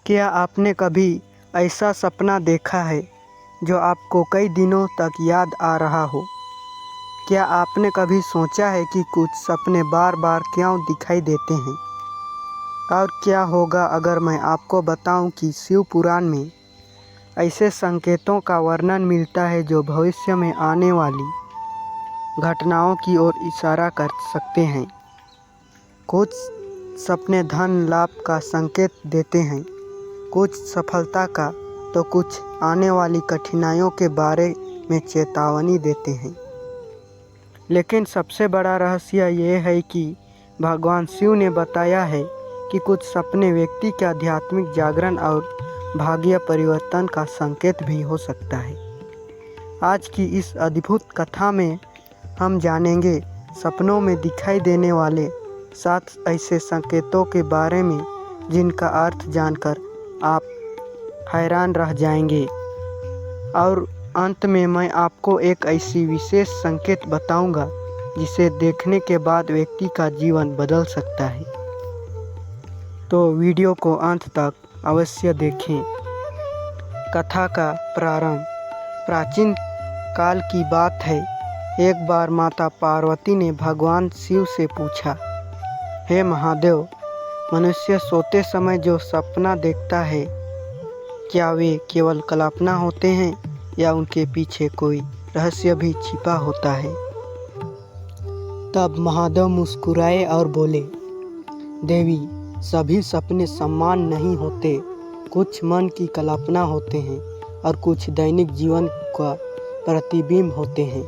क्या आपने कभी ऐसा सपना देखा है जो आपको कई दिनों तक याद आ रहा हो? क्या आपने कभी सोचा है कि कुछ सपने बार बार क्यों दिखाई देते हैं? और क्या होगा अगर मैं आपको बताऊं कि शिव पुराण में ऐसे संकेतों का वर्णन मिलता है जो भविष्य में आने वाली घटनाओं की ओर इशारा कर सकते हैं। कुछ सपने धन लाभ का संकेत देते हैं, कुछ सफलता का, तो कुछ आने वाली कठिनाइयों के बारे में चेतावनी देते हैं। लेकिन सबसे बड़ा रहस्य ये है कि भगवान शिव ने बताया है कि कुछ सपने व्यक्ति के आध्यात्मिक जागरण और भाग्य परिवर्तन का संकेत भी हो सकता है। आज की इस अद्भुत कथा में हम जानेंगे सपनों में दिखाई देने वाले 7 ऐसे संकेतों के बारे में जिनका अर्थ जानकर आप हैरान रह जाएंगे। और अंत में मैं आपको एक ऐसी विशेष संकेत बताऊंगा जिसे देखने के बाद व्यक्ति का जीवन बदल सकता है। तो वीडियो को अंत तक अवश्य देखें। कथा का प्रारंभ प्राचीन काल की बात है। एक बार माता पार्वती ने भगवान शिव से पूछा, हे महादेव, मनुष्य सोते समय जो सपना देखता है, क्या वे केवल कल्पना होते हैं या उनके पीछे कोई रहस्य भी छिपा होता है? तब महादेव मुस्कुराए और बोले, देवी, सभी सपने समान नहीं होते। कुछ मन की कल्पना होते हैं और कुछ दैनिक जीवन का प्रतिबिंब होते हैं,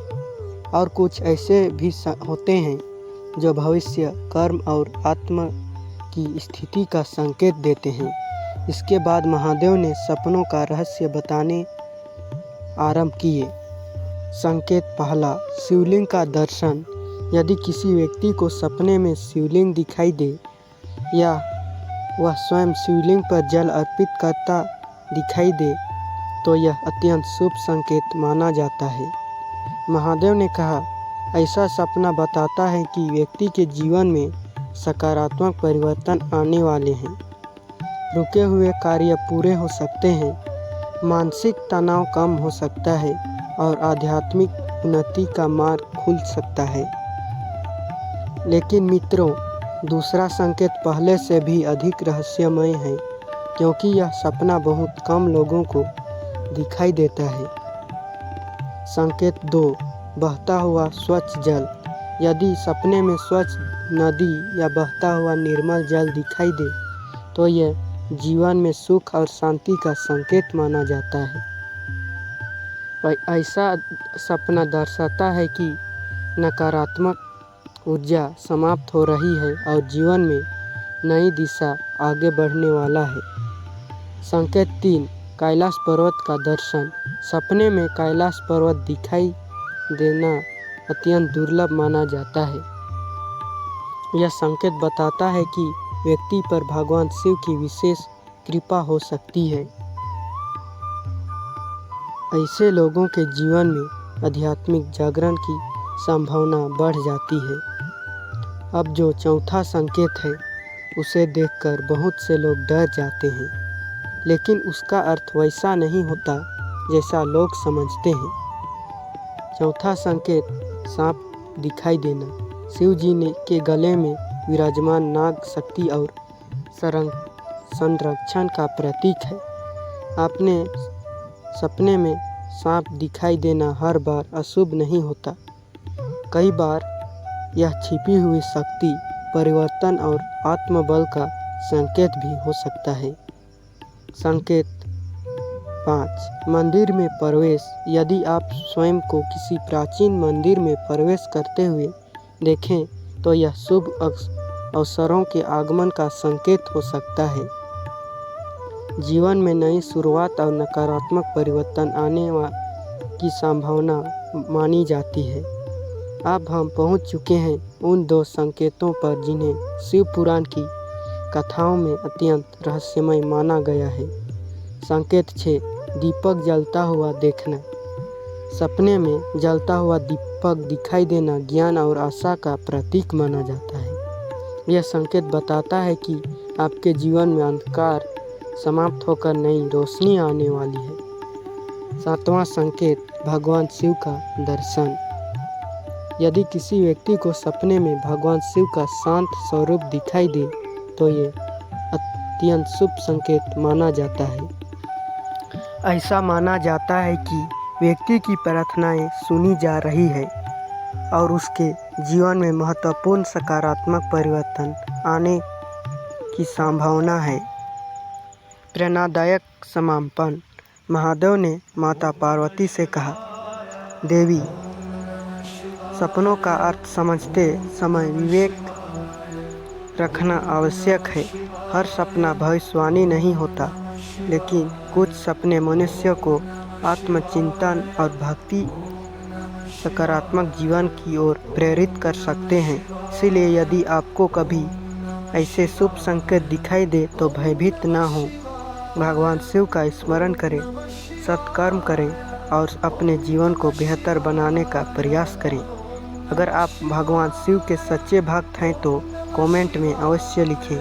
और कुछ ऐसे भी होते हैं जो भविष्य, कर्म और आत्मा की स्थिति का संकेत देते हैं। इसके बाद महादेव ने सपनों का रहस्य बताने आरंभ किए। संकेत पहला, शिवलिंग का दर्शन। यदि किसी व्यक्ति को सपने में शिवलिंग दिखाई दे या वह स्वयं शिवलिंग पर जल अर्पित करता दिखाई दे तो यह अत्यंत शुभ संकेत माना जाता है। महादेव ने कहा, ऐसा सपना बताता है कि व्यक्ति के जीवन में सकारात्मक परिवर्तन आने वाले हैं, रुके हुए कार्य पूरे हो सकते हैं, मानसिक तनाव कम हो सकता है और आध्यात्मिक उन्नति का मार्ग खुल सकता है। लेकिन मित्रों, दूसरा संकेत पहले से भी अधिक रहस्यमय है, क्योंकि यह सपना बहुत कम लोगों को दिखाई देता है। संकेत 2, बहता हुआ स्वच्छ जल। यदि सपने में स्वच्छ नदी या बहता हुआ निर्मल जल दिखाई दे तो यह जीवन में सुख और शांति का संकेत माना जाता है। ऐसा सपना दर्शाता है कि नकारात्मक ऊर्जा समाप्त हो रही है और जीवन में नई दिशा आगे बढ़ने वाला है। संकेत 3, कैलाश पर्वत का दर्शन। सपने में कैलाश पर्वत दिखाई देना अत्यंत दुर्लभ माना जाता है। यह संकेत बताता है कि व्यक्ति पर भगवान शिव की विशेष कृपा हो सकती है। ऐसे लोगों के जीवन में आध्यात्मिक जागरण की संभावना बढ़ जाती है। अब जो चौथा संकेत है उसे देखकर बहुत से लोग डर जाते हैं, लेकिन उसका अर्थ वैसा नहीं होता जैसा लोग समझते हैं। चौथा संकेत, सांप दिखाई देना। शिव जी के गले में विराजमान नाग शक्ति और संरक्षण का प्रतीक है। आपने सपने में सांप दिखाई देना हर बार अशुभ नहीं होता। कई बार यह छिपी हुई शक्ति, परिवर्तन और आत्मबल का संकेत भी हो सकता है। संकेत 5, मंदिर में प्रवेश। यदि आप स्वयं को किसी प्राचीन मंदिर में प्रवेश करते हुए देखें तो यह शुभ अवसरों के आगमन का संकेत हो सकता है। जीवन में नई शुरुआत और नकारात्मक परिवर्तन आने की संभावना मानी जाती है। अब हम पहुंच चुके हैं उन 2 संकेतों पर जिन्हें शिव पुराण की कथाओं में अत्यंत रहस्यमय माना गया है। संकेत 6, दीपक जलता हुआ देखना। सपने में जलता हुआ दीपक दिखाई देना ज्ञान और आशा का प्रतीक माना जाता है। यह संकेत बताता है कि आपके जीवन में अंधकार समाप्त होकर नई रोशनी आने वाली है। 7वां संकेत भगवान शिव का दर्शन। यदि किसी व्यक्ति को सपने में भगवान शिव का शांत स्वरूप दिखाई दे तो ये अत्यंत शुभ संकेत माना जाता है। ऐसा माना जाता है कि व्यक्ति की प्रार्थनाएं सुनी जा रही है और उसके जीवन में महत्वपूर्ण सकारात्मक परिवर्तन आने की संभावना है। प्रेरणादायक समापन। महादेव ने माता पार्वती से कहा, देवी, सपनों का अर्थ समझते समय विवेक रखना आवश्यक है। हर सपना भविष्यवाणी नहीं होता, लेकिन कुछ सपने मनुष्य को आत्मचिंतन और भक्ति सकारात्मक जीवन की ओर प्रेरित कर सकते हैं। इसलिए यदि आपको कभी ऐसे शुभ संकेत दिखाई दे तो भयभीत ना हो। भगवान शिव का स्मरण करें, सत्कर्म करें और अपने जीवन को बेहतर बनाने का प्रयास करें। अगर आप भगवान शिव के सच्चे भक्त हैं तो कमेंट में अवश्य लिखें,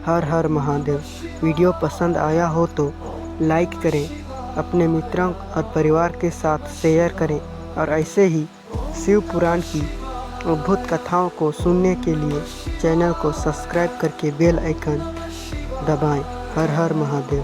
हर हर महादेव। वीडियो पसंद आया हो तो लाइक करें, अपने मित्रों और परिवार के साथ शेयर करें और ऐसे ही शिव पुराण की अद्भुत कथाओं को सुनने के लिए चैनल को सब्सक्राइब करके बेल आइकन दबाएं। हर हर महादेव।